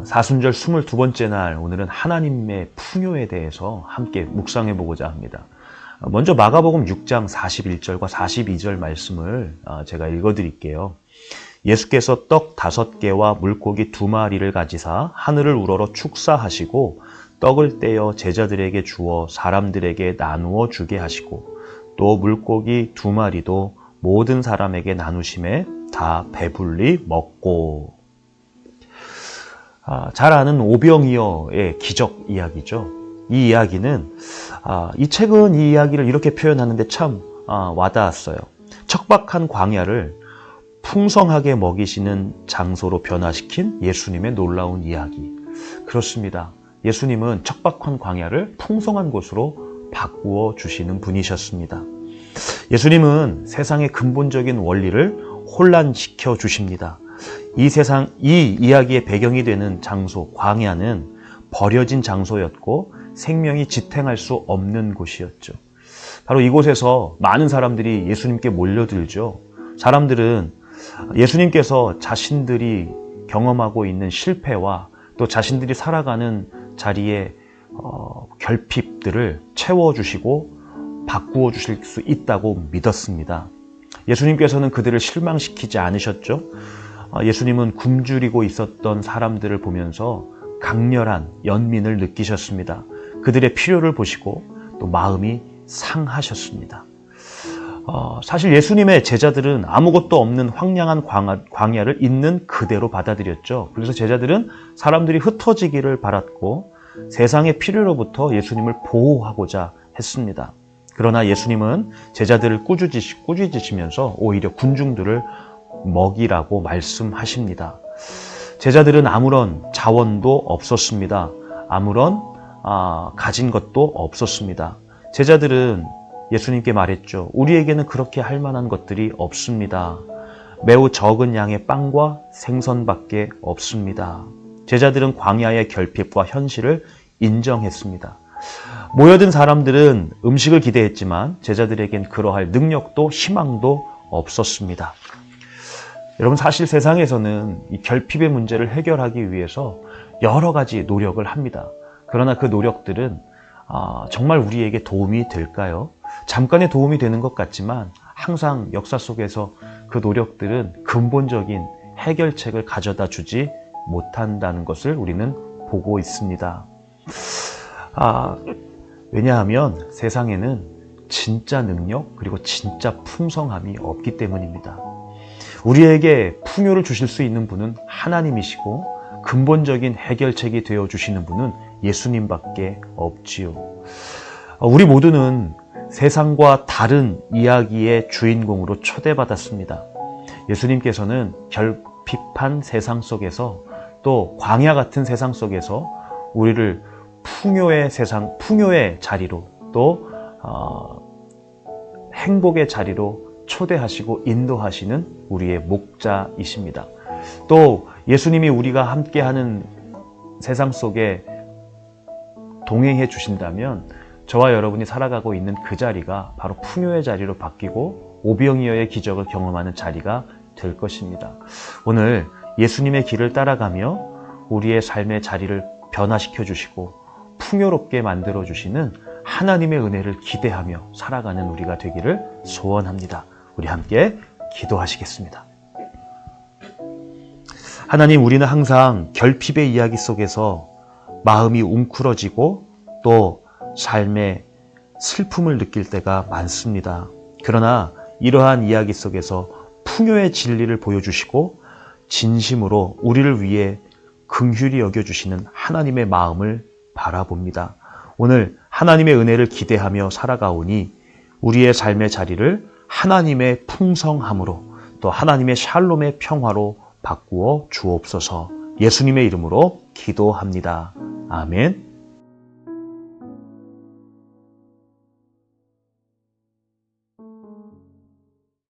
사순절 22번째 날 오늘은 하나님의 풍요에 대해서 함께 묵상해 보고자 합니다. 먼저 마가복음 6장 41절과 42절 말씀을 제가 읽어드릴게요. 예수께서 떡 5개와 물고기 2마리를 가지사 하늘을 우러러 축사하시고 떡을 떼어 제자들에게 주어 사람들에게 나누어 주게 하시고 또 물고기 2마리도 모든 사람에게 나누심에 다 배불리 먹고. 잘 아는 오병이어의 기적 이야기죠. 이 이야기는 이 책은 이 이야기를 이렇게 표현하는데 참 와닿았어요. 척박한 광야를 풍성하게 먹이시는 장소로 변화시킨 예수님의 놀라운 이야기. 그렇습니다. 예수님은 척박한 광야를 풍성한 곳으로 바꾸어 주시는 분이셨습니다. 예수님은 세상의 근본적인 원리를 혼란시켜 주십니다. 이 이야기의 배경이 되는 장소, 광야는 버려진 장소였고 생명이 지탱할 수 없는 곳이었죠. 바로 이곳에서 많은 사람들이 예수님께 몰려들죠. 사람들은 예수님께서 자신들이 경험하고 있는 실패와 또 자신들이 살아가는 자리의 결핍들을 채워주시고 바꾸어 주실 수 있다고 믿었습니다. 예수님께서는 그들을 실망시키지 않으셨죠. 예수님은 굶주리고 있었던 사람들을 보면서 강렬한 연민을 느끼셨습니다. 그들의 필요를 보시고 또 마음이 상하셨습니다. 사실 예수님의 제자들은 아무것도 없는 황량한 광야를 있는 그대로 받아들였죠. 그래서 제자들은 사람들이 흩어지기를 바랐고 세상의 필요로부터 예수님을 보호하고자 했습니다. 그러나 예수님은 제자들을 꾸짖으시면서 오히려 군중들을 먹이라고 말씀하십니다. 제자들은 아무런 자원도 없었습니다. 아무런 가진 것도 없었습니다. 제자들은 예수님께 말했죠. 우리에게는 그렇게 할 만한 것들이 없습니다. 매우 적은 양의 빵과 생선밖에 없습니다. 제자들은 광야의 결핍과 현실을 인정했습니다. 모여든 사람들은 음식을 기대했지만 제자들에겐 그러할 능력도 희망도 없었습니다. 여러분, 사실 세상에서는 이 결핍의 문제를 해결하기 위해서 여러 가지 노력을 합니다. 그러나 그 노력들은 정말 우리에게 도움이 될까요? 잠깐의 도움이 되는 것 같지만 항상 역사 속에서 그 노력들은 근본적인 해결책을 가져다 주지 못한다는 것을 우리는 보고 있습니다. 왜냐하면 세상에는 진짜 능력 그리고 진짜 풍성함이 없기 때문입니다. 우리에게 풍요를 주실 수 있는 분은 하나님이시고 근본적인 해결책이 되어 주시는 분은 예수님밖에 없지요. 우리 모두는 세상과 다른 이야기의 주인공으로 초대받았습니다. 예수님께서는 결핍한 세상 속에서 또 광야 같은 세상 속에서 우리를 풍요의 자리로 또 행복의 자리로 초대하시고 인도하시는 우리의 목자이십니다. 또 예수님이 우리가 함께하는 세상 속에 동행해 주신다면 저와 여러분이 살아가고 있는 그 자리가 바로 풍요의 자리로 바뀌고 오병이어의 기적을 경험하는 자리가 될 것입니다. 오늘 예수님의 길을 따라가며 우리의 삶의 자리를 변화시켜 주시고 풍요롭게 만들어 주시는 하나님의 은혜를 기대하며 살아가는 우리가 되기를 소원합니다. 우리 함께 기도하시겠습니다. 하나님, 우리는 항상 결핍의 이야기 속에서 마음이 웅크러지고 또 삶의 슬픔을 느낄 때가 많습니다. 그러나 이러한 이야기 속에서 풍요의 진리를 보여주시고 진심으로 우리를 위해 긍휼히 여겨주시는 하나님의 마음을 바라봅니다. 오늘 하나님의 은혜를 기대하며 살아가오니 우리의 삶의 자리를 하나님의 풍성함으로 또 하나님의 샬롬의 평화로 바꾸어 주옵소서. 예수님의 이름으로 기도합니다. 아멘.